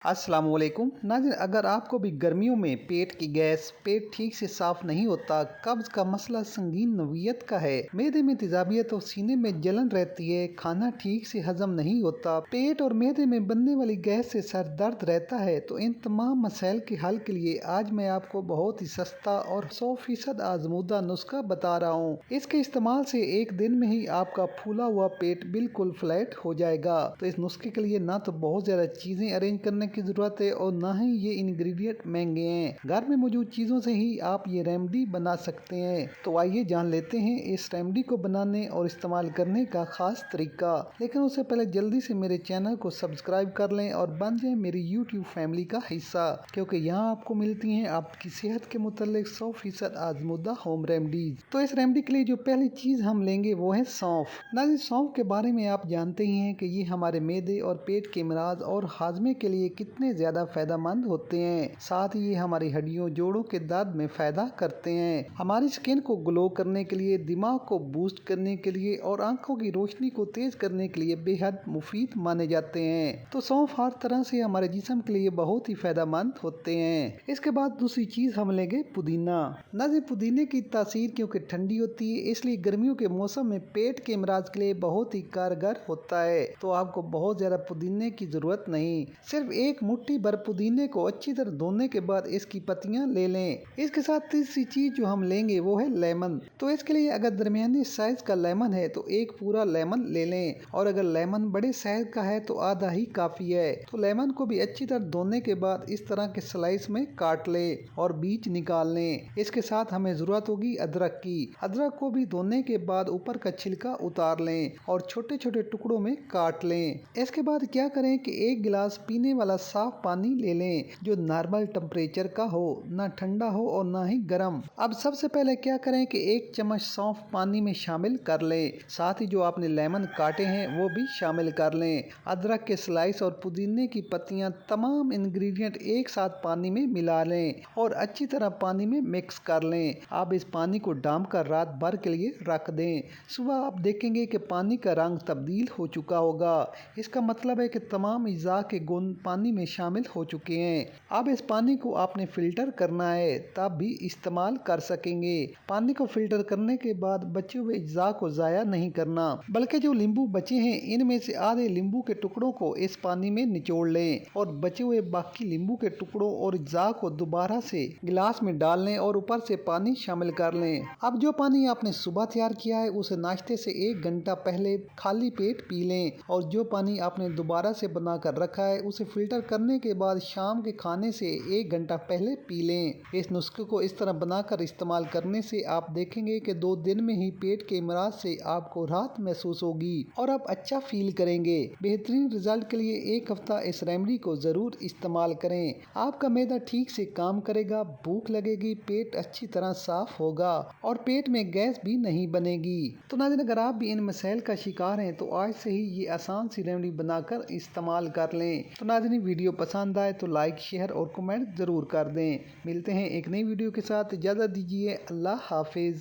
अस्सलामुअलैकुम नाज़रीन, अगर आपको भी गर्मियों में पेट की गैस, पेट ठीक से साफ नहीं होता, कब्ज का मसला संगीन नौइयत का है, मैदे में तेजाबियत और सीने में जलन रहती है, खाना ठीक से हजम नहीं होता, पेट और मैदे में बनने वाली गैस से सर दर्द रहता है, तो इन तमाम मसाइल के हल के लिए आज मैं आपको बहुत ही सस्ता और 100% आजमूदा नुस्खा बता रहा हूँ। इसके इस्तेमाल से एक दिन में ही आपका फूला हुआ पेट बिल्कुल फ्लैट हो जाएगा। तो इस नुस्खे के लिए ना तो बहुत ज्यादा चीजें अरेंज करने की जरूरत है और ना ही ये इंग्रेडिएंट महंगे हैं। घर में मौजूद चीजों से ही आप ये रेमेडी बना सकते हैं। तो आइए जान लेते हैं इस रेमेडी को बनाने और इस्तेमाल करने का खास तरीका। लेकिन उससे पहले जल्दी से मेरे चैनल को सब्सक्राइब कर लें और बन जाए मेरी यूट्यूब फैमिली का हिस्सा, क्योंकि यहाँ आपको मिलती हैं आपकी सेहत के मुतालिक 100% आजमूदा होम रेमेडीज। तो इस रेमेडी के लिए जो पहली चीज हम लेंगे वो है सौंफ। नाज़रीन, सौंफ के बारे में आप जानते ही हैं कि ये हमारे मैदे और पेट के अमराज और हाजमे के लिए कितने ज्यादा फायदेमंद होते हैं। साथ ही ये हमारी हड्डियों जोड़ों के दर्द में फायदा करते हैं, हमारी स्किन को ग्लो करने के लिए, दिमाग को बूस्ट करने के लिए और आंखों की रोशनी को तेज करने के लिए बेहद मुफीद माने जाते हैं। तो सौंफ हर तरह से हमारे जिस्म के लिए बहुत ही फायदेमंद होते हैं। इसके बाद दूसरी चीज हम लेंगे पुदीना। नाज़रीन, पुदीने की तासीर क्योंकि ठंडी होती है, इसलिए गर्मियों के मौसम में पेट के अमराज के लिए बहुत ही कारगर होता है। तो आपको बहुत ज्यादा पुदीने की जरूरत नहीं, सिर्फ एक मुट्ठी भर पुदीने को अच्छी तरह धोने के बाद इसकी पत्तियां ले लें। इसके साथ तीसरी चीज जो हम लेंगे वो है लेमन। तो इसके लिए अगर दरमियानी साइज का लेमन है तो एक पूरा लेमन ले लें, और अगर लेमन बड़े साइज का है तो आधा ही काफी है। तो लेमन को भी अच्छी तरह धोने के बाद इस तरह के स्लाइस में काट ले और बीज निकाल लें। इसके साथ हमें जरूरत होगी अदरक की। अदरक को भी धोने के बाद ऊपर का छिलका उतार लें और छोटे छोटे टुकड़ों में काट लें। इसके बाद क्या करें कि एक गिलास पीने वाला साफ पानी ले लें जो नॉर्मल टेम्परेचर का हो, ना ठंडा हो और ना ही गर्म। अब सबसे पहले क्या करें कि एक चम्मच सौंफ पानी में शामिल कर लें, साथ ही जो आपने लेमन काटे हैं वो भी शामिल कर लें। अदरक के स्लाइस और पुदीने की पत्तियां, तमाम इंग्रेडिएंट एक साथ पानी में मिला लें और अच्छी तरह पानी में मिक्स कर लें। आप इस पानी को डाम कर रात भर के लिए रख दें। सुबह आप देखेंगे कि पानी का रंग तब्दील हो चुका होगा। इसका मतलब है कि तमाम अज़ा के गुण पानी में शामिल हो चुके हैं। अब इस पानी को आपने फिल्टर करना है, तब भी इस्तेमाल कर सकेंगे। पानी को फिल्टर करने के बाद बचे हुए अज़ा को ज़ाया नहीं करना, बल्कि जो नींबू बचे हैं इनमें से आधे नींबू के टुकड़ों को इस पानी में निचोड़ लें और बचे हुए बाकी नींबू के टुकड़ों और अज़ा को दोबारा से गिलास में डाल लें और ऊपर से पानी शामिल कर लें। अब जो पानी आपने सुबह तैयार किया है उसे नाश्ते से 1 घंटा पहले खाली पेट पी लें, और जो पानी आपने दोबारा से बना कर रखा है उसे फिल्टर करने के बाद शाम के खाने से 1 घंटा पहले पी लें। इस नुस्खे को इस तरह बनाकर इस्तेमाल करने से आप देखेंगे कि 2 दिन में ही पेट के अमराज से आपको राहत महसूस होगी और आप अच्छा फील करेंगे। बेहतरीन रिजल्ट के लिए 1 हफ्ता इस रेमेडी को जरूर इस्तेमाल करें। आपका मैदा ठीक से काम करेगा, भूख लगेगी, पेट अच्छी तरह साफ होगा और पेट में गैस भी नहीं बनेगी। तो नाज़रीन, अगर आप भी इन मसाइल का शिकार हैं तो आज से ही ये आसान सी रेमेडी बनाकर इस्तेमाल कर लें। तो नाज़रीन, वीडियो पसंद आए तो लाइक, शेयर और कमेंट जरूर कर दें। मिलते हैं एक नई वीडियो के साथ, इजाज़त दीजिए। अल्लाह हाफिज।